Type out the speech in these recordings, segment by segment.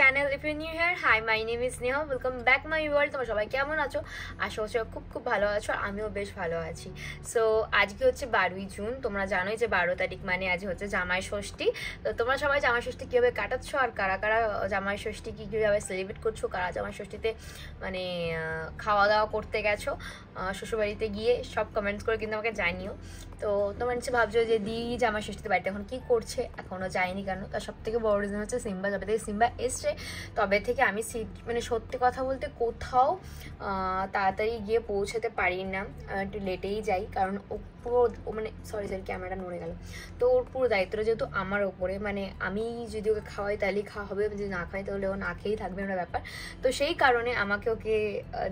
channel. If you're new here, hi, my name is Neha. Welcome back my world. তোমরা সবাই কেমন আছো? আশা করছি খুব ভালো আছো আর আমিও বেশ ভালো আছি। সো আজকে হচ্ছে 12ই জুন। তোমরা জানোই যে 12 তারিখ মানে আজ হচ্ছে জামাই ষষ্ঠী। তো তোমরা সবাই জামাই ষষ্ঠী কিভাবে কাটাচ্ছো আর কারা কারা জামাই ষষ্ঠী কিভাবে সেলিব্রেট করছো, কারা জামাই ষষ্ঠীতে মানে খাওয়া দাওয়া করতে গেছো শ্বশুরবাড়িতে গিয়ে, সব কমেন্টস করে কিন্তু আমাকে জানিও। তো তোমরা নিশ্চয়ই ভাবছো যে দিদি জামাই ষষ্ঠীতে বাড়িতে এখন কি করছে, এখনো যায়নি কেন? তার সব থেকে বড় রিজন হচ্ছে সিম্বা। যবে থেকে সিম্বা এসছে তবে থেকে আমি মানে সত্যি কথা বলতে কোথাও তাড়াতাড়ি গিয়ে পৌঁছাতে পারি না, একটু লেটেই যাই, কারণ ও পুরো মানে সরি ক্যামেরাটা নড়ে গেল। তো ওর পুরো দায়িত্বটা যেহেতু আমার ওপরে, মানে আমি যদি ওকে খাওয়াই তাহলেই খাওয়া হবে, যদি না খাই তাহলে ও না খেয়েই থাকবে একটা ব্যাপার। তো সেই কারণে আমাকে ওকে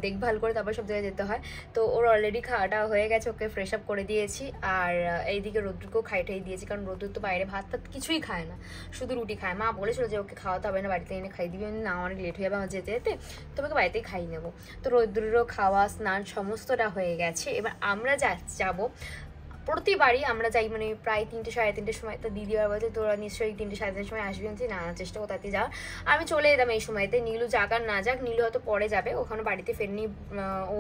দেখভাল করে তারপর সব জায়গায় যেতে হয়। তো ওর অলরেডি খাওয়াটা হয়ে গেছে, ওকে ফ্রেশ আপ করে দিয়েছি। আর এইদিকে রোদ্রুকেও খাইটাই দিয়েছি, কারণ রোদ্রুর তো বাইরে ভাত টাত কিছুই খায় না, শুধু রুটি খায়। মা বলেছিল যে ওকে খাওয়াতে হবে না, বাড়িতে এনে খাই দিবি, না অনেক লেট হয়ে যাবে আমার যেতে যেতে, তোমাকে বাড়িতেই খাই নেবো। তো রোদ্রুরও খাওয়া স্নান সমস্তটা হয়ে গেছে। এবার আমরা যাবো, প্রতিবারই আমরা যাই মানে প্রায় 3টে সাড়ে 3টের সময়। তো দিদি আর বলছে তোরা নিশ্চয়ই 3টে সাড়ে 3টের সময় আসবি, না চেষ্টা করো তাতে যাওয়ার। আমি চলে যেতাম এই সময়তে, নীলু যাক আর না যাক, নীলু হয়তো পরে যাবে, ওখানে বাড়িতে ফেরেনি, ও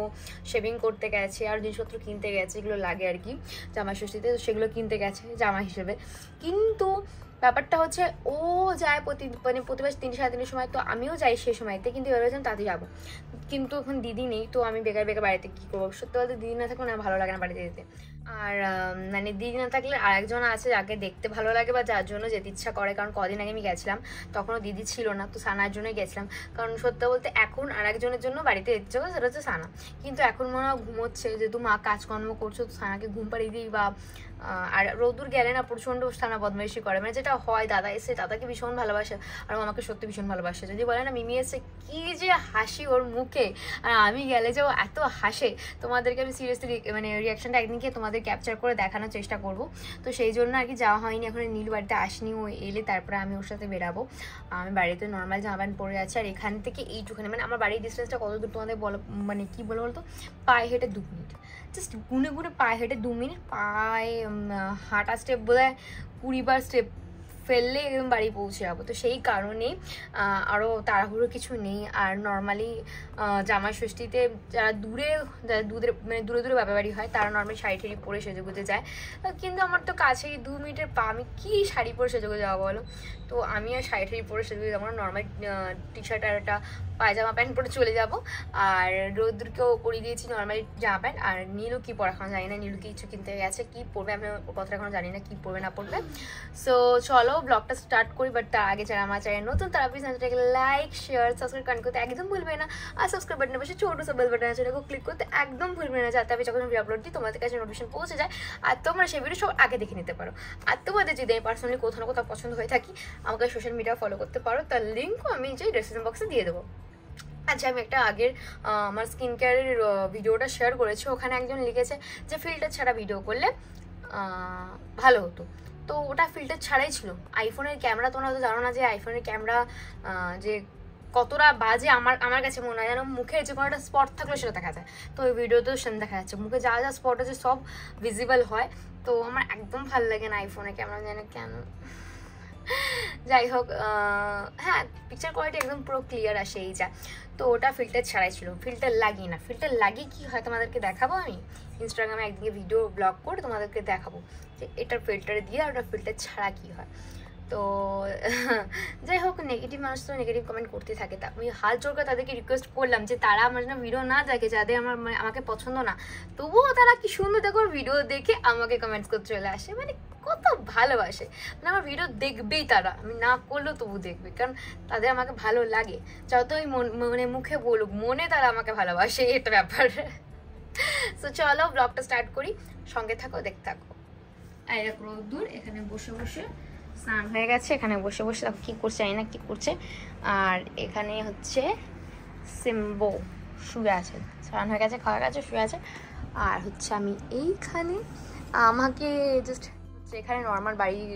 শেভিং করতে গেছে আর জিনিসপত্র কিনতে গেছে, এগুলো লাগে আর কি জামা ষষ্ঠীতে, সেগুলো কিনতে গেছে জামা হিসেবে। কিন্তু ব্যাপারটা হচ্ছে ও যায় প্রতিবার 3টে সাড়ে 3টের সময়, তো আমিও যাই সেই সময়তে, কিন্তু এবার ভেবেছিলাম তাতে যাবো, কিন্তু এখন দিদি নেই। তো আমি বেকার বাড়িতে কী করবো? সত্যি বলতে দিদি না থাকলে না ভালো লাগে না বাড়িতে যেতে। আর মানে দিদি না থাকলে আরেকজন আছে যাকে দেখতে ভালো লাগে বা যার জন্য যেতে ইচ্ছা করে, কারণ কদিন আগে আমি গেছিলাম তখনও দিদি ছিল না, তো সানার জন্যই গেছিলাম। কারণ সত্যি বলতে এখন আরেকজনের জন্য বাড়িতে যেতে চাবো, সেটা হচ্ছে সানা। কিন্তু এখন মনে হয় ঘুমোচ্ছে, যেহেতু মা কাজকর্ম করছো, তো সানাকে ঘুম পাড়িয়ে দিই। বা আর রোদুর গেলে না প্রচণ্ড সানা বদমাইশি করে, মানে যেটা হয়, দাদা এসে দাদাকে ভীষণ ভালোবাসে আর আমাকে সত্যি ভীষণ ভালোবাসে। যদি বলে না মিমি এসে কি যে হাসি ওর মুখে, আর আমি গেলে যে ও এত হাসে, তোমাদেরকে আমি সিরিয়াসলি মানে রিয়াকশনটা একদিনকে তোমাদের ক্যাপচার করে দেখানোর চেষ্টা করব। তো সেই জন্য আর কি যাওয়া হয়নি, এখন নীলু বাড়িতে আসনি, ও এলে তারপরে আমি ওর সাথে বেরাবো। আমি বাড়িতে নর্মাল জামা প্যান্ট পরে আছি, আর এখান থেকে এইটুখানি মানে আমার বাড়ির ডিস্টেন্সটা কত দূর তোমাদের বলো, মানে কি বলো বলতো, পায়ে হেঁটে 2 মিনিট, জাস্ট গুনে পায়ে হেঁটে 2 মিনিট, পায়ে হাঁটা স্টেপ বোধ হয় 20বার স্টেপ ফেললে একদম বাড়ি পৌঁছে যাবো। তো সেই কারণে আরও তাড়াহুড়ো কিছু নেই। আর নর্মালি জামাই ষষ্ঠীতে যারা দূরে মানে দূরে বাপের বাড়ি হয়, তারা নর্মালি শাড়ি ঠাড়ি পরে সেজেগুজে যায়, কিন্তু আমার তো কাছেই 2 মিনিটের পা, আমি কি শাড়ি পরে সেজেগুজে যাবো বলো? তো আমি আর শাড়ি ঠাড়ি পরে সেজেগুজে যাবো না, নর্মাল টি শার্ট আর একটা পায়জামা প্যান্ট পরে চলে যাব। আর রোদ্রকেও পরিয়ে দিয়েছি নর্মালি জামা প্যান্ট। আর নীলু কি পরে এখন জানি না, নীলু কিছু কিনতে গেছে, কি পরবে আমি ওর কথাটা এখনো জানি না, কি পরবে না পরবে। সো চলো ব্লগটা স্টার্ট করি, বাট তার আগে যারা আমার চ্যানেল নতুন তারা প্লিজ চ্যানেলটাকে লাইক শেয়ার সাবস্ক্রাইব করতে একদম ভুলবে না। আর সাবস্ক্রাইব বাটনে বসে ছোটো সব বেল বাটন আছে, ওটাকে ক্লিক করতে একদম ভুলবে না, যাতে আমি যখন ভিডিও আপলোড দিই তোমাদের কাছে নোটিফিকেশন পৌঁছে যায় আর তোমরা সেই ভিডিও সব আগে দেখে নিতে পারো। আর তোমাদের যদি আমি পার্সোনালি কোথাও না কোথাও পছন্দ হয়ে থাকি, আমাকে সোশ্যাল মিডিয়া ফলো করতে পারো, তার লিঙ্কও আমি যে ডিসক্রিপশন বক্সে দিয়ে দেবো। আচ্ছা, আমি একটা আগের আমার স্কিন কেয়ারের ভিডিওটা শেয়ার করেছি, ওখানে একজন লিখেছে যে ফিল্টার ছাড়া ভিডিও করলে ভালো হতো। তো ওটা ফিল্টার ছাড়াই ছিল। আইফোনের ক্যামেরা, তোমরা হয়তো জানো না যে আইফোনের ক্যামেরা যে কতটা বাজে, আমার কাছে মনে হয় যেন মুখের যে কোনো একটা স্পট থাকলে সেটা দেখা যায়। তো ওই ভিডিওতেও সেটা দেখা যাচ্ছে, মুখে যা যা স্পট আছে সব ভিজিবল হয়। তো আমার একদম ভালো লাগে না আইফোনের ক্যামেরা, জানো কেন। যাই হোক, হ্যাঁ পিকচার কোয়ালিটি একদম পুরো ক্লিয়ার আসে এই যা। তো ওটা ফিল্টার ছাড়াই ছিল, ফিল্টার লাগিয়ে না। ফিল্টার লাগিয়ে কি হয় তোমাদেরকে দেখাবো, আমি ইনস্টাগ্রামে একদিকে ভিডিও ব্লগ করে তোমাদেরকে দেখাবো যে এটার ফিল্টার দিয়ে আর ওটা ফিল্টার ছাড়া কি হয়। তো যাই হোক, নেগেটিভ মানুষ তো নেগেটিভ কমেন্ট করতে থাকে। তা আমি হাত জোর করে তাদেরকে রিকোয়েস্ট করলাম যে তারা আমার জন্য ভিডিও না দেখে, যাদের আমাকে পছন্দ না, তবুও তারা কি সুন্দর দেখো ভিডিও দেখে আমাকে কমেন্টস করতে চলে আসে, মানে কত ভালোবাসে। মানে আমার ভিডিও দেখবেই তারা, আমি না করলেও তবু দেখবে, কারণ তাদের আমাকে ভালো লাগে। যতই মানে মুখে বলুক, মনে তারা আমাকে ভালোবাসে, এটা ব্যাপার। তো চলো ব্লগটা স্টার্ট করি, সঙ্গে থাকো, দেখতে থাকো। এরকম দূর এখানে বসে বসে স্নান হয়ে গেছে, এখানে বসে বসে কি করছে জানি না কি করছে। আর এখানে হচ্ছে সিম্বো শুয়ে আছে, স্নান হয়ে গেছে, খাওয়া গেছে, শুয়ে আছে। আর হচ্ছে আমি এইখানে, আমাকে জাস্ট এখানে নর্মাল বাড়ির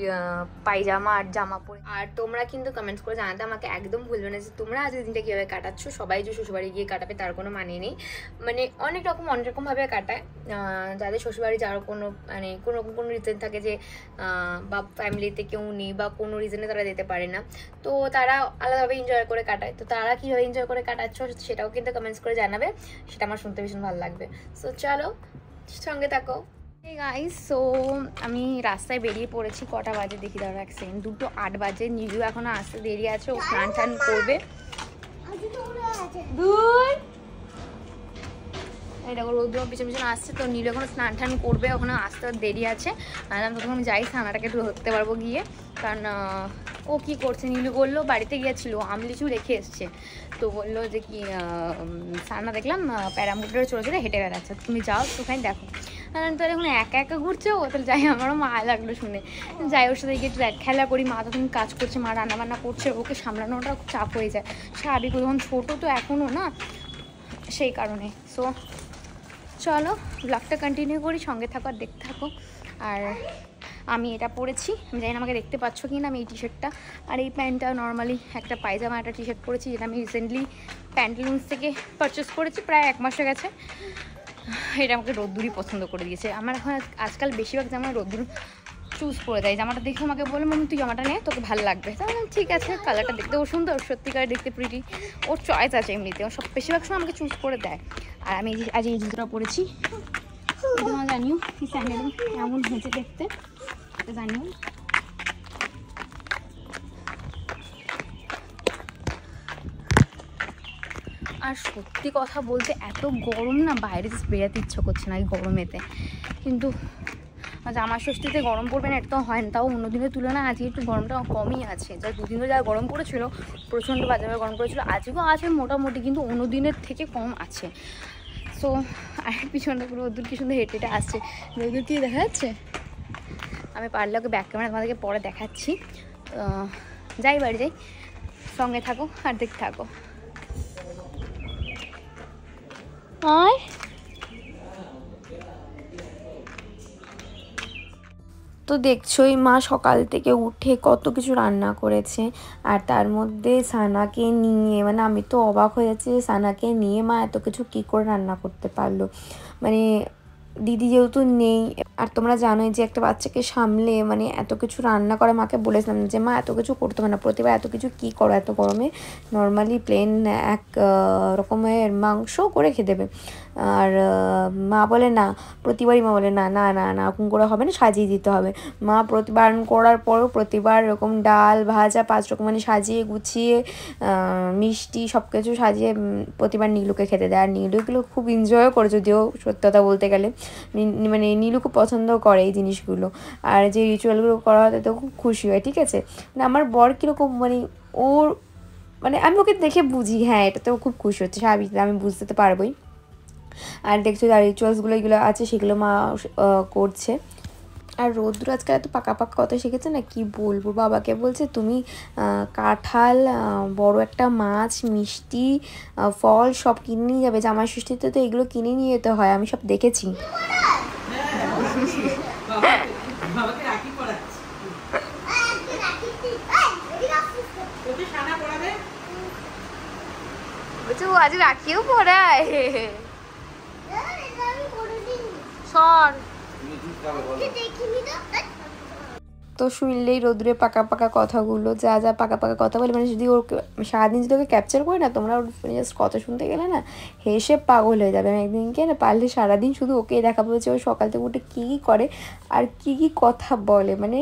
পায়জামা আর জামা পরে। আর তোমরা কিন্তু কমেন্টস করে জানাতে আমাকে একদম ভুলবে না যে তোমরা আজকের দিনটা কীভাবে কাটাচ্ছ। সবাই যে শ্বশুরবাড়ি গিয়ে কাটাবে তার কোনো মানে নেই, মানে অনেক রকমভাবে কাটায়। যাদের শ্বশুরবাড়ি যার কোনো মানে কোনো রিজন থাকে যে বা ফ্যামিলিতে কেউ নেই বা কোনো রিজনে তারা যেতে পারে না, তো তারা আলাদাভাবে এনজয় করে কাটায়। তো তারা কীভাবে এনজয় করে কাটাচ্ছ সেটাও কিন্তু কমেন্টস করে জানাবে, সেটা আমার শুনতে ভীষণ ভালো লাগবে। সো চলো সঙ্গে থাকো। গাইস, সো আমি রাস্তায় বেরিয়ে পড়েছি। কটা বাজে দেখি, দাঁড়া এক সেকেন্ড, 2:08 বাজে। নীলু এখনো আসতে দেরি আছে, ও স্নান টান করবে। এই দেখো রৌদ্র পিছনে পিছনে আসছে, তো নীলু এখনো স্নান টান করবে, ওখানে আসতে দেরি আছে। আর আমি তখন যাই ছানাটাকে একটু ধরতে পারবো গিয়ে, কারণ ও কি করছে, নীলু বললো বাড়িতে গিয়েছিলো আম লিচু রেখে এসছে, তো বললো যে কি সানা দেখলাম প্যারামুটারে চলে চলে হেঁটে বেড়াচ্ছে, তুমি যাও ওখানে দেখো। তাহলে এখন একা একা ঘুরছে ও, তাহলে যাই, আমারও মা লাগলো শুনে। যাই ওর সাথে গিয়ে একটু খেলা করি। মা তখন কাজ করছে, মা রান্নাবান্না করছে, ওকে সামলানোটা খুব চাপ হয়ে যায়। স্বাভাবিক, যখন ছোটো তো এখনও না, সেই কারণে। সো চলো ব্লগটা কন্টিনিউ করি, সঙ্গে থাকো আর দেখতে থাকো। আর আমি এটা পরেছি, আমি জানি না আমাকে দেখতে পাচ্ছ কি না, আমি এই টি শার্টটা আর এই প্যান্টটা, নর্মালি একটা পায়জামা একটা টি শার্ট পরেছি, যেটা আমি রিসেন্টলি প্যান্টালুন্স থেকে পারচেস করেছি, প্রায় 1 মাস হয়ে গেছে। এটা আমাকে রোদ্দুরই পছন্দ করে দিয়েছে। আমার এখন আজকাল বেশিরভাগ জামা রোদ্দুর চুজ করে দেয়। জামাটা দেখে আমাকে বলে মাম্মি তুই জামাটা নে, তোকে ভালো লাগবে। তাহলে ঠিক আছে, কালারটা দেখতেও সুন্দর, সত্যিকার দেখতে প্রিটি, ওর চয়েস আছে এমনিতে, ও সব বেশিরভাগ সময় আমাকে চুজ করে দেয়। আর আমি আজ এই জুতোটা পরেছি, তোমার জানিও কি স্যান্ডেল কেমন হয়েছে দেখতে, জানিও। আর সত্যি কথা বলতে এত গরম না, বাইরে বেরোতে ইচ্ছা করছে না এই গরমেতে। কিন্তু জামা ষষ্ঠীতে গরম পড়বে না, এটা তো হয় না, তাও অন্য দিনের তুলনায় আজকে একটু গরমটা কমই আছে। যা দুদিন ধরে যা গরম পড়েছিল, প্রচণ্ড বাজারে গরম পড়েছিল, আজকেও আছে মোটামুটি, কিন্তু অন্য দিনের থেকে কম আছে। সো আর পিছনটা পুরো রোদ্দুর কি সুন্দর হেঁটে হেঁটে আসছে, রোদ্দুর কি দেখা যাচ্ছে। আমি পারলে ওকে ব্যাক ক্যামেরা তোমাদেরকে পরে দেখাচ্ছি। যাই বাড়ি যাই, সঙ্গে থাকো আর দেখতে থাকো। আর তো দেখছোই মা সকাল থেকে উঠে কত কিছু রান্না করেছে, আর তার মধ্যে সানাকে নিয়ে, মানে আমি তো অবাক হয়ে যাচ্ছি যে সানাকে নিয়ে মা এত কিছু কী করে রান্না করতে পারলো। মানে দিদি যেহেতু নেই, আর তোমরা জানোই যে একটা বাচ্চাকে সামলে মানে এত কিছু রান্না করে, মাকে বলেছিলাম যে মা এত কিছু করতে হবে না, প্রতিবার এত কিছু কী করো এত গরমে, নর্মালি প্লেন এক রকমের মাংস করে খেয়ে দেবে। আর মা বলে না, প্রতিবারই মা বলে না না না না এরকম করে হবে না, সাজিয়ে দিতে হবে। মা প্রতিবার করার পরও প্রতিবার এরকম ডাল ভাজা 5 রকম মানে সাজিয়ে গুছিয়ে মিষ্টি সব কিছু সাজিয়ে প্রতিবার নীলুকে খেতে দেয়। আর নীলুগুলো খুব এনজয়ও করে, যদিও সত্যি কথা বলতে গেলে মানে নীলু খুব পছন্দ করে এই জিনিসগুলো, আর যে রিচুয়ালগুলো করা হয় তাতে খুব খুশি হয়। ঠিক আছে, মানে আমার বর কীরকম, মানে ওর মানে আমি ওকে দেখে বুঝি, হ্যাঁ এটাতেও খুব খুশি হচ্ছে, স্বাভাবিক, আমি বুঝতে তো পারবোই। আর দেখছো যা রিচুয়ালসগুলো এগুলো আছে সেগুলো মা করছে। আর রৌদ্র আজকাল এত পাকা পাকা কথা শিখেছে না, কি বলবো। বাবাকে বলছে তুমি কাঁঠাল, বড় একটা মাছ, মিষ্টি, ফল সব কিনে নিয়ে যাবে, জামাই ষষ্ঠীতে তো এগুলো কিনে নিয়ে যেতে হয়, আমি সব দেখেছি। বলছে ও আজ রাখিও পড়ায়, সর। তো শুনলেই রোদ্রে পাকা পাকা কথাগুলো, যা যা পাকা পাকা কথা বলে, মানে যদি ওর সারাদিন যদি ওকে ক্যাপচার করি না তোমরা, ওর জাস্ট কথা শুনতে গেলে না হেসে পাগল হয়ে যাবে। আমি একদিনকে না পারলে সারাদিন শুধু ওকেই দেখাবো যে ও সকাল থেকে উঠে কী কী করে আর কী কী কথা বলে, মানে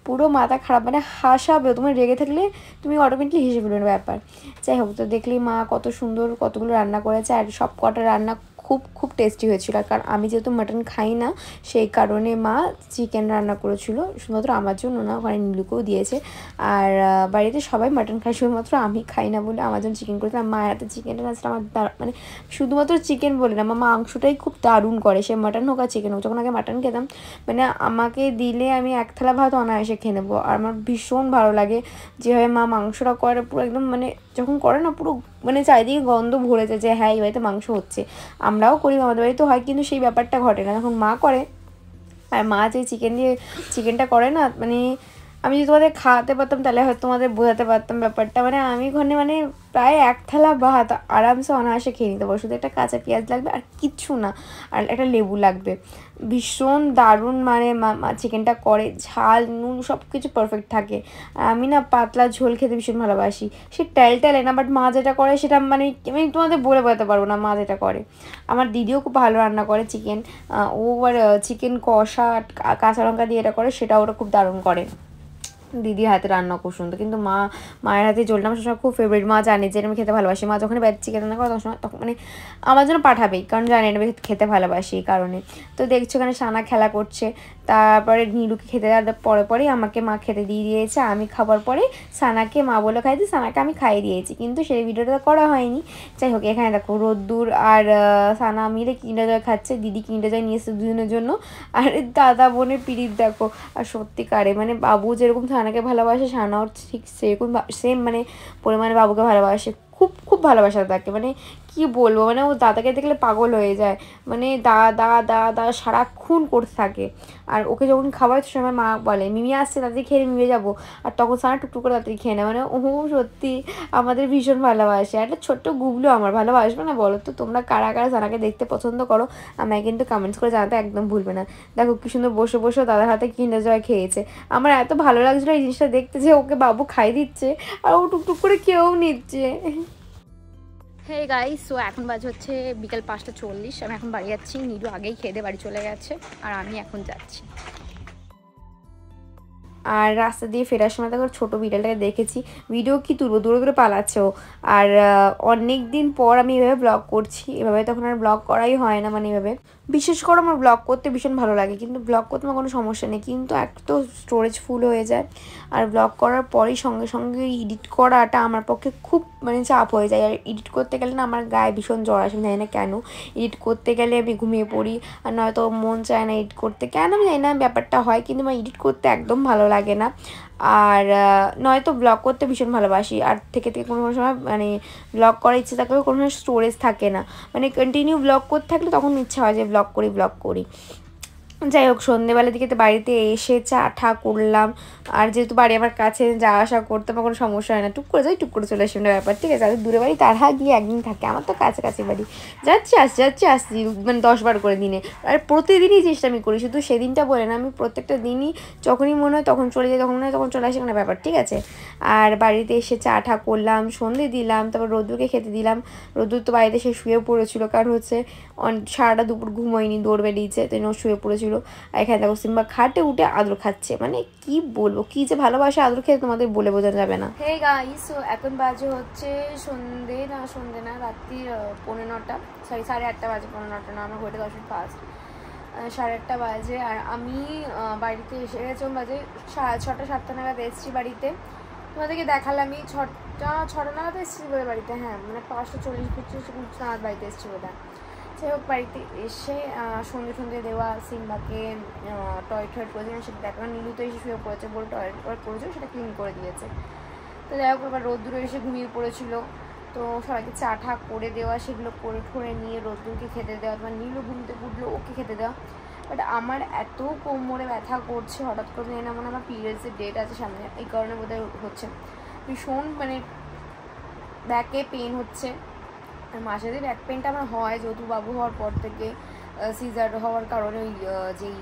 পুরো মাথা খারাপ, মানে হাসাবে। তোমার রেগে থাকলে তুমি অটোমেটিকলি হেসে ফেলবে ব্যাপার। যাই হোক, তো দেখলেই মা কত সুন্দর কতগুলো রান্না করেছে, আর সব কটা রান্না খুব খুব টেস্টি হয়েছিল। কারণ আমি যেহেতু মাটন খাই না, সেই কারণে মা চিকেন রান্না করেছিল, শুধুমাত্র আমার জন্য না, ওখানে নীলুকেও দিয়েছে। আর বাড়িতে সবাই মাটন খায়, শুধুমাত্র আমি খাই না বলে আমার জন্য চিকেন করেছে। আর মায়ের হাতে চিকেনটা আসলে আমার মানে শুধুমাত্র চিকেন বলে না, আমার মাংসটাই খুব দারুণ করে, সে মাটন হোক আর চিকেন হোক। যখন আগে মাটন খেতাম, মানে আমাকে দিলে আমি 1 থালা ভাত অনায়াসে খেয়ে নেবো। আর আমার ভীষণ ভালো লাগে যেভাবে মা মাংসটা করে, পুরো একদম মানে যখন করে না পুরো মানে চারিদিকে গন্ধ ভরে যায় যে হ্যাঁ এই বাড়িতে মাংস হচ্ছে। আমরাও করি, আমাদের বাড়িতে হয়, কিন্তু সেই ব্যাপারটা ঘটে না যখন মা করে। আর মা যে চিকেনটা করে না, মানে আমি যদি তোমাদের খাওয়াতে পারতাম তাহলে হয়তো তোমাদের বোঝাতে পারতাম ব্যাপারটা। মানে আমি ওখানে মানে প্রায় 1 থালা ভাত আরামসে অনায়াসে খেয়ে নিতে পারবো। শুধু একটা কাঁচা পেঁয়াজ লাগবে আর কিচ্ছু না, আর একটা লেবু লাগবে। ভীষণ দারুণ মানে চিকেনটা করে, ঝাল নুন সব কিছু পারফেক্ট থাকে। আর আমি না পাতলা ঝোল খেতে ভীষণ ভালোবাসি, সে টেলে না, বাট মা যেটা করে সেটা মানে আমি তোমাদের বলে বোঝাতে পারবো না মা যেটা করে। আমার দিদিও খুব ভালো রান্না করে চিকেন, ও আর চিকেন কষা কাঁচা লঙ্কা দিয়ে এটা করে, সেটা ওরা খুব দারুণ করে। দিদির হাতে রান্না খুব সুন্দর, কিন্তু মায়ের হাতে ঝোলটা আমার সবসময় খুব ফেভারিট। মা জানে যে আমি খেতে ভালোবাসি, মা যখন বাইরে চিকেন রান্না করে তখন মানে আমার জন্য পাঠাবেই, কারণ জানে এটা খেতে ভালোবাসি এই কারণে। তো দেখছো এখানে সানা খেলা করছে, তারপরে নীলুকে খেতে দেওয়ার পরেই আমাকে মা খেতে দিয়ে দিয়েছে। আমি খাবার পরে সানাকে মা বলে খাইতে, সানাকে আমি খাইয়ে দিয়েছি, কিন্তু সেই ভিডিওটা করা হয়নি। যাই হোক, এখানে দেখো রোদ্দুর আর সানা মিলে কিন্ডার জয় খাচ্ছে, দিদি কিন্ডার জয় নিয়ে এসেছে দুজনের জন্য। আর দাদা বোনের পিরিত দেখো। আর সত্যিকারে মানে বাবু যেরকম সানাকে ভালোবাসে, সানাও ঠিক সেরকম সেম মানে পরিমাণে বাবুকে ভালোবাসে, খুব খুব ভালোবাসা তাকে। মানে কি বলবো, মানে ও দাদাকে দেখলে পাগল হয়ে যায়, মানে দা সারাক্ষণ করতে থাকে। আর ওকে যখন খাবার সময় মা বলে মিমি আসছে তাড়াতাড়ি খেয়ে মিমে যাবো, আর তখন সানা টুকটুক করে তাড়াতাড়ি খেয়ে নেয়। মানে ও সত্যি আমাদের ভীষণ ভালোবাসে। একটা ছোট্ট গুবলু আমার ভালোবাসবে না বলো তো? তোমরা কারা কারা সানাকে দেখতে পছন্দ করো আমায় কিন্তু কমেন্টস করে জানাতে একদম ভুলবে না। দেখো কি সুন্দর বসে বসে দাদার হাতে কিন্ডার জয় খেয়েছে। আমার এত ভালো লাগছিলো এই জিনিসটা দেখতে, যে ওকে বাবু খাই দিচ্ছে আর ও টুকটুক করে খেয়েও নিচ্ছে। হে গাইস, সো এখন বাজে হচ্ছে বিকাল 5:40। আমি এখন বাড়ি যাচ্ছি, নীলু আগেই খেয়ে বাড়ি চলে গেছে, আর আমি এখন যাচ্ছি। আর রাস্তা দিয়ে ফেরার সময় দেখো ছোটো বিড়ালটাকে দেখেছি, ভিডিও কি তুলবো, দূরে দূরে পালাচ্ছে ও। আর অনেক দিন পর আমি এভাবে ব্লগ করছি, এভাবে তখন আর ব্লগ করাই হয় না। মানে এভাবে বিশেষ করে আমার ব্লগ করতে ভীষণ ভালো লাগে, কিন্তু ব্লগ করতে আমার কোনো সমস্যা নেই, কিন্তু এক তো স্টোরেজ ফুল হয়ে যায়। আর ব্লগ করার পরেই সঙ্গে সঙ্গে এডিট করাটা আমার পক্ষে খুব মানে চাপ হয়ে যায়। আর এডিট করতে গেলে না আমার গায়ে ভীষণ জ্বর আসে, আমি জানি না কেন। এডিট করতে গেলে আমি ঘুমিয়ে পড়ি, আর নয়তো মন চায় না এডিট করতে, কেন আমি জানি না ব্যাপারটা হয়, কিন্তু আমার এডিট করতে একদম ভালো লাগে না। আর নয়তো ব্লগ করতে ভীষণ ভালোবাসি, আর থেকে কোনো সময় মানে ব্লগ করার ইচ্ছে থাকলেও কোনো সময় স্টোরেজ থাকে না, মানে কন্টিনিউ ব্লগ করতে থাকলে তখন ইচ্ছা হয় যে ব্লগ করি। যাই হোক, সন্ধ্যেবেলার দিকে তো বাড়িতে এসে চা ঠা করলাম। আর যেহেতু বাড়ি আমার কাছে, যাওয়া আসা করতে আমার কোনো সমস্যা হয় না, টুক করে যাই টুক করে চলে আসি ব্যাপার, ঠিক আছে। আর দূরে বাড়ি তারা গিয়ে একদিন থাকে, আমার তো কাছাকাছি বাড়ি, যাচ্ছি আসছি মানে 10 বার করে দিনে। আর প্রতিদিনই চেষ্টা আমি করি, শুধু সেদিনটা বলে না, আমি প্রত্যেকটা দিনই যখনই মনে হয় তখন চলে যাই, তখন মনে হয় তখন চলে আসি, কোনো ব্যাপার, ঠিক আছে। আর বাড়িতে এসে চা ঠা করলাম, সন্ধে দিলাম, তারপর রোদ্দুরকে খেতে দিলাম। রোদ্দুর তো বাড়িতে সে শুয়ে পড়েছিল, কারণ হচ্ছে সারাটা দুপুর ঘুমোয়নি, দৌড় বেরিয়েছে, তো শুয়ে পড়েছিল। আর এখানে দেখো সিম্বা খাটে উঠে আদর খাচ্ছে, মানে কি বলবো, কি যে ভালোবাসে আদর খেতে তোমাদের বলে বোঝানো যাবে না। হে গাইস, সো এখন বাজে হচ্ছে সন্ধে না রাত্রি 9:45, সরি 8:30 বাজে, 9:45 না, আমার ঘড়িতে 10 ফার্স্ট 8:30 বাজে। আর আমি বাড়িতে এসে গেছি বাজে 6টা 7টা নাগাদ এসেছি বাড়িতে। তোমাদেরকে দেখালামই 6টা নাগাদ এসেছি বোধ বাড়িতে, হ্যাঁ মানে 5:40 নাগাদ বাড়িতে এসেছি বোধ। যাই হোক, বাড়িতে এসে সন্ধে দেওয়া, সিম্বাকে টয়লেট করেছিলাম সেটা দেখা, নীলু তো এসে শুয়ে পড়েছে, বলে টয়লেট করেছিল সেটা ক্লিন করে দিয়েছে। তো যাই হোক, এবার রোদ্দুরে এসে ঘুমিয়ে পড়েছিল, তো সবাইকে চা ঠা করে দেওয়া, সেগুলো করে নিয়ে রোদ্দুরকে খেতে দেওয়া, তোমার নীলু ঘুমতে উঠলো, ওকে খেতে দেওয়া। বাট আমার এত কোমরে ব্যথা করছে হঠাৎ করে, জানি না, মানে আমার পিরিয়ডসের ডেট আছে সামনে, এই কারণে বোধহয় হচ্ছে ভীষণ মানে ব্যাকে পেন হচ্ছে। আর মাঝে সাথে ব্যাক পেনটা আমার হয়, যেহেতু বাবু হওয়ার পর থেকে সিজার হওয়ার কারণে ওই যেই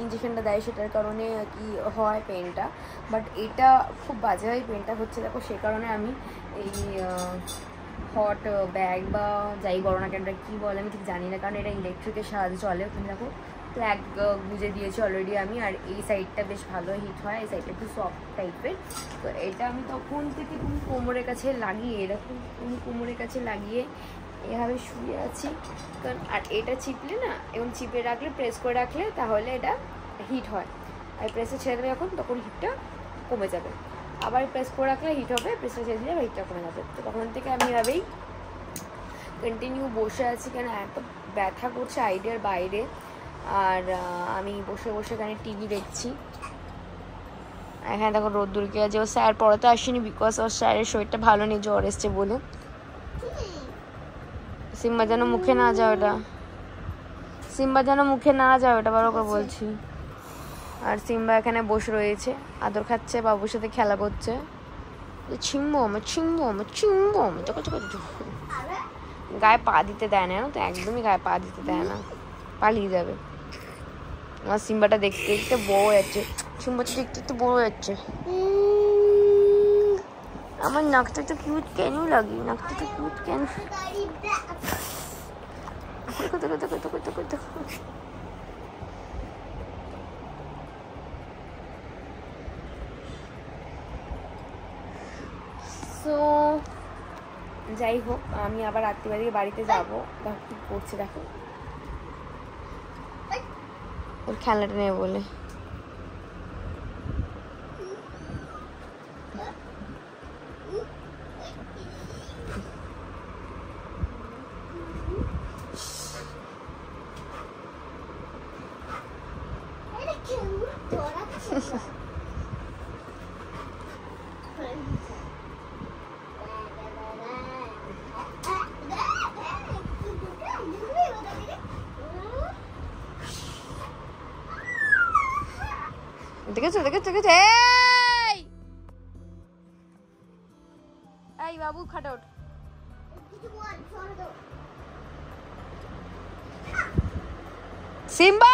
ইঞ্জেকশনটা দেয় সেটার কারণে কি হয় পেনটা, বাট এটা খুব বাজে হয় পেনটা হচ্ছে। দেখো সে কারণে আমি এই হট ব্যাগ বা যাই বলো না কেন, কী বলে আমি ঠিক জানি না, কারণ এটা ইলেকট্রিকের সাহায্যে চলে। ওখানে দেখো প্ল্যাগ গুঁজে দিয়েছি অলরেডি আমি, আর এই সাইডটা বেশ ভালো হিট হয়, এই সাইডটা একটু সফট টাইপের। তো এটা আমি তখন থেকে তুমি কোমরের কাছে লাগিয়ে, এরকম তুমি কোমরের কাছে লাগিয়ে এভাবে শুয়ে আছি, কারণ আর এটা চিপলে না, এবং চিপে রাখলে, প্রেস করে রাখলে তাহলে এটা হিট হয়, আর প্রেসে ছেড়ে দেবে যখন, তখন হিটটা কমে যাবে। আবার প্রেস করে রাখলে হিট হবে, প্রেসে ছেড়ে দিলে হিটটা কমে যাবে। তো তখন থেকে আমি এভাবেই কন্টিনিউ বসে আছি, কেন এত ব্যথা করছে আইডিয়ার বাইরে। আর আমি বসে এখানে টিভি দেখছি। এখানে দেখো রোদ্দুরকে, যে ও স্যার পড়াতে আসেনি, বিকজ ওর স্যারের শরীরটা ভালো নেই, জ্বর এসছে বলে। সিম্বা যেন মুখে না যাও, এটা সিম্বা যেন মুখে না যাও, এটা বড় করে বলছি। আর সিম্বা এখানে বসে রয়েছে, আদর খাচ্ছে, বাবুর সাথে খেলা করছে। গায়ে পা দিতে দেয় না, তো একদমই গায়ে পা দিতে দেয় না, পালিয়ে যাবে। আমার সিম্বাটা দেখতে দেখতে বড় যাচ্ছে, সিম্বাটা দেখতে দেখতে বড় যাচ্ছে। আমার নাকটা তো কিউট কেন লাগে, নাকটা তো কিউট কেন। সো যাই হোক, আমি আবার রাত্রিবেলা বাড়িতে যাবো। দেখো কি করছে, দেখো ওর খেলাটা নেই বলে। দেখেছো দেখেছো দেখেছো, এই বাবু খাটা ওঠ। সিম্বা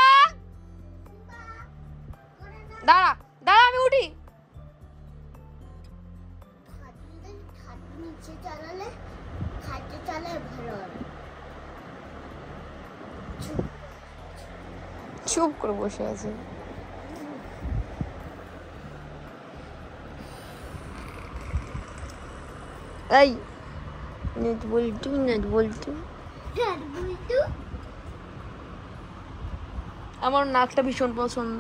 দাঁড়া দাঁড়া, আমি উঠি। চুপ করে বসে আছে। এই নেট বলতু, নেট বলতু, আমার নাকটা ভীষণ পছন্দ।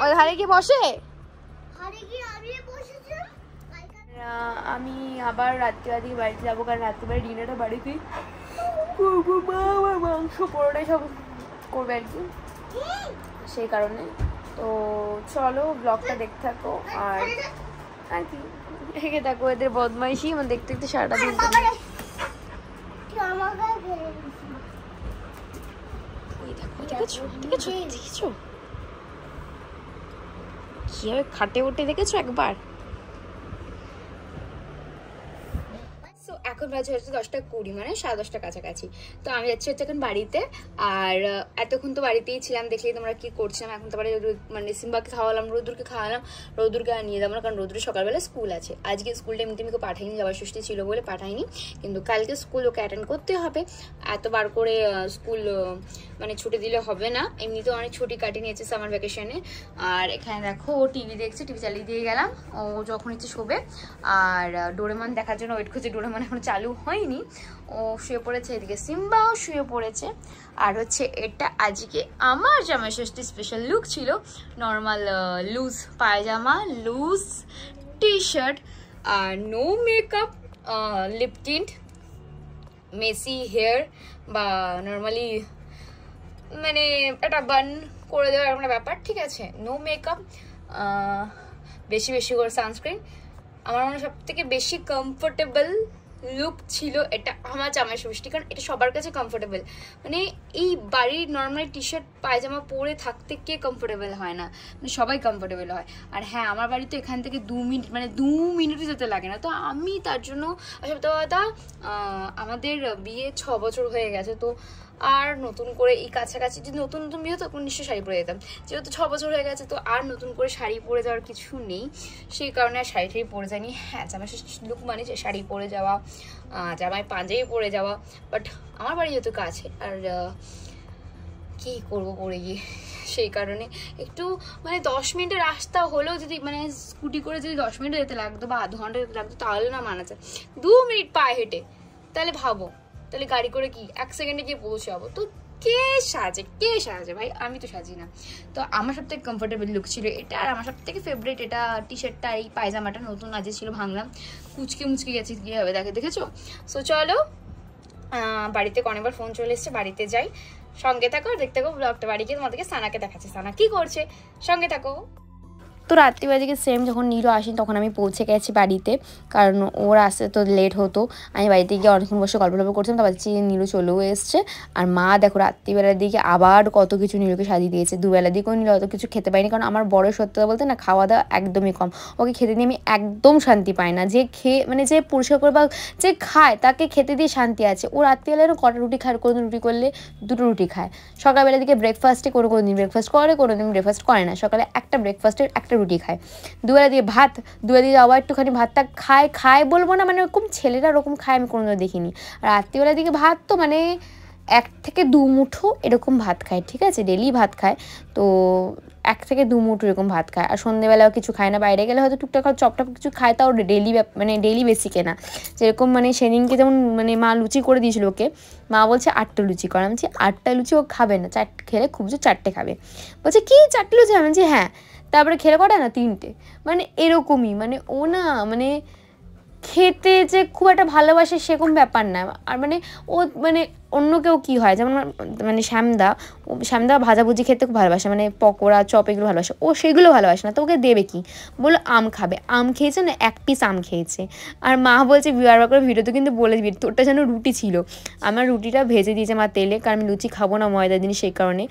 ওই হারে কি বসে? আমি আবার রাত্রিবাদী বাড়িতে যাবো, কারণ রাত্রিবেলা ডিনারটা বাড়িতেই করবো, মা আমার মাংস পরোটাই সব করবে আর কি, সেই কারণে। তো চলো ব্লগটা দেখতে থাকো আর কি দেখে থাকো। এদের বদমাইশি আমার দেখতে দেখতে সারাটা দিন। কিভাবে খাটে উঠে দেখেছো একবার? এখন বাজে হচ্ছে 10:20, মানে 10:30 কাছাকাছি। তো আমি যাচ্ছি হচ্ছে এখন বাড়িতে। আর এতক্ষণ তো বাড়িতেই ছিলাম, দেখলেই তোমরা কি করছিলাম। এখন তো বাড়ি মানে সিম্বাকে খাওয়ালাম, রোদ্দুরকে খাওয়ালাম, রোদ্দুরকে আর নিয়ে যাবো না, কারণ রোদ্দুর সকালবেলা স্কুল আছে। আজকে স্কুলটা এমনিতে আমাকে পাঠাইনি, যাওয়ার ষষ্ঠী ছিল বলে পাঠাইনি, কিন্তু কালকে স্কুল ওকে অ্যাটেন্ড করতে হবে। এতবার করে স্কুল মানে ছুটি দিলে হবে না, এমনিতেও অনেক ছুটি কাটিয়ে নিয়েছে সামার ভ্যাকেশনে। আর এখানে দেখো ও টিভি দেখছে, টিভি চালিয়ে দিয়ে গেলাম, ও যখন ইচ্ছে শোবে। আর ডোরেমন দেখার জন্য ওয়েট করছে, ডোরেমন এখন চালু হয়নি, ও শুয়ে পড়েছে। এদিকে সিম্বাও শুয়ে পড়েছে। আর হচ্ছে এটা আজকে আমার জামাই ষষ্ঠী স্পেশাল লুক ছিল, normal loose pyjama, loose T shirt, আর no makeup, lip tint, messy hair বা নর্মালি মানে একটা বান করে দেওয়ার একটা ব্যাপার, ঠিক আছে। নো মেকআপ, বেশি বেশি করে সানস্ক্রিন। আমার মনে হয় সব থেকে বেশি কমফোর্টেবল লুক ছিল এটা আমার জামাই ষষ্ঠী, কারণ এটা সবার কাছে কমফোর্টেবল। মানে এই বাড়ির নর্মাল টি শার্ট পায়জামা পরে থাকতে কে কমফোর্টেবল হয় না, মানে সবাই কমফোর্টেবল হয়। আর হ্যাঁ, আমার বাড়িতে এখান থেকে 2 মিনিট, মানে 2 মিনিটই যেতে লাগে না। তো আমি তার জন্য সত্যি কথা, আমাদের বিয়ে 6 বছর হয়ে গেছে, তো আর নতুন করে এই কাছাকাছি যদি নতুন নতুন বিয়ে হতো তখন নিশ্চয়ই শাড়ি পরে যেতাম। যেহেতু 6 বছর হয়ে গেছে, তো আর নতুন করে শাড়ি পরে যাওয়ার কিছু নেই, সেই কারণে আর শাড়ি টাড়ি পরে যায়নি। হ্যাঁ, জামাই লুক মানে যে শাড়ি পরে যাওয়া, জামাই পাঞ্জাবি পরে যাওয়া, বাট আমার বাড়ি যেহেতু কাছে, আর কী করবো পরে গিয়ে, সেই কারণে একটু মানে 10 মিনিটের রাস্তা হলেও যদি মানে স্কুটি করে যদি 10 মিনিট যেতে লাগতো বা আধ ঘন্টা যেতে লাগতো, তাহলে না মানা যায়। 2 মিনিট পায়ে হেঁটে, তাহলে ভাবো, তাহলে গাড়ি করে কি 1 সেকেন্ডে গিয়ে পৌঁছাবো। তো কে সাজে ভাই, আমি তো সাজি না। তো আমার সব থেকে কমফোর্টেবল লুক ছিল এটা, আর আমার সব থেকে ফেভারিট এটা টি শার্টটা, এই পায়জামাটা নতুন আজকে ছিল, ভাঙলাম, কুচকে মুচকে গেছে, কী হবে দেখেছো। সো চলো বাড়িতে অনেকবার ফোন চলে এসছে, বাড়িতে যাই, সঙ্গে থাকো আর দেখতে থাকো ব্লগটা। বাড়ি গিয়ে তোমাদেরকে সানাকে দেখাচ্ছি সানা কি করছে, সঙ্গে থাকো। তো রাত্রিবেলা দিকে সেম যখন নীলু আসেন তখন আমি পৌঁছে গেছি বাড়িতে, কারণ ওর আসতে তো লেট হতো। আমি বাড়িতে গিয়ে অনেকক্ষণ বসে গল্প করছিলাম, তারপর নীলু চলেও এসছে। আর মা দেখো রাত্রিবেলার দিকে আবার কত কিছু নীলুকে সাজিয়ে দিয়েছে। দুবেলার দিকেও নীলু অত কিছু খেতে পাইনি, কারণ আমার বড় সত্যি বলতে না খাওয়া দাওয়া একদমই কম। ওকে খেতে দিয়ে আমি একদম শান্তি পাই না। যে খেয়ে মানে যে পরিষ্কার করে বা যে খায় তাকে খেতে দিয়ে শান্তি আছে। ও রাত্রিবেলা কটা রুটি খায়, কোনো রুটি করলে 2টো রুটি খায়। সকালবেলা দিকে ব্রেকফাস্টে কোনো দিন ব্রেকফাস্ট করে, কোনো দিন ব্রেকফাস্ট করে না। সকালে একটা ব্রেকফাস্টের একটা রুটি খায়। দুবেলা দিয়ে ভাত, দুবেলা দিয়ে আবার একটুখানি ভাতটা খায় বলবো না, মানে ওরকম ছেলেরা ওরকম খায় আমি কোনোদিনও দেখিনি। আর রাত্রিবেলার দিকে ভাত তো মানে 1 থেকে 2 মুঠো এরকম ভাত খায়, ঠিক আছে, ডেলি ভাত খায়। তো 1 থেকে 2 মুঠো এরকম ভাত খায়। আর সন্ধ্যেবেলাও কিছু খায় না, বাইরে গেলে হয়তো টুকটাক চপটপ কিছু খায়, তাও ডেলি মানে ডেলি বেসিকে না। যেরকম মানে সেদিনকে যেমন মানে মা লুচি করে দিয়েছিল ওকে, মা বলছে 8টা লুচি কর। আমি বলছি 8টা লুচি ও খাবে না, 4 খেলে খুব জোর 4টে খাবে। বলছে কি 4টে লুচি? আমি বলছি হ্যাঁ। তারপরে খেলে কটা না 3টে, মানে এরকমই। মানে ও না মানে খেতে যে খুব একটা ভালোবাসে সেরকম ব্যাপার না। আর মানে ও মানে অন্য কেউ কী হয়, যেমন মানে শ্যামদা ভাজাভুজি খেতে খুব ভালোবাসে, মানে পকোড়া চপ এগুলো ভালোবাসে, ও সেগুলো ভালোবাসে না। তো ওকে দেবে কি, বললো আম খাবে। আম খেয়েছে না, 1 পিস আম খেয়েছে। আর মা বলছে বারবার করে ভিডিওতে কিন্তু বলে দিবি তোরটা যেন রুটি ছিল। আমার রুটিটা ভেজে দিয়েছে মা তেলে, কারণ আমি লুচি খাবো না ময়দা জিনিস, সেই কারণে।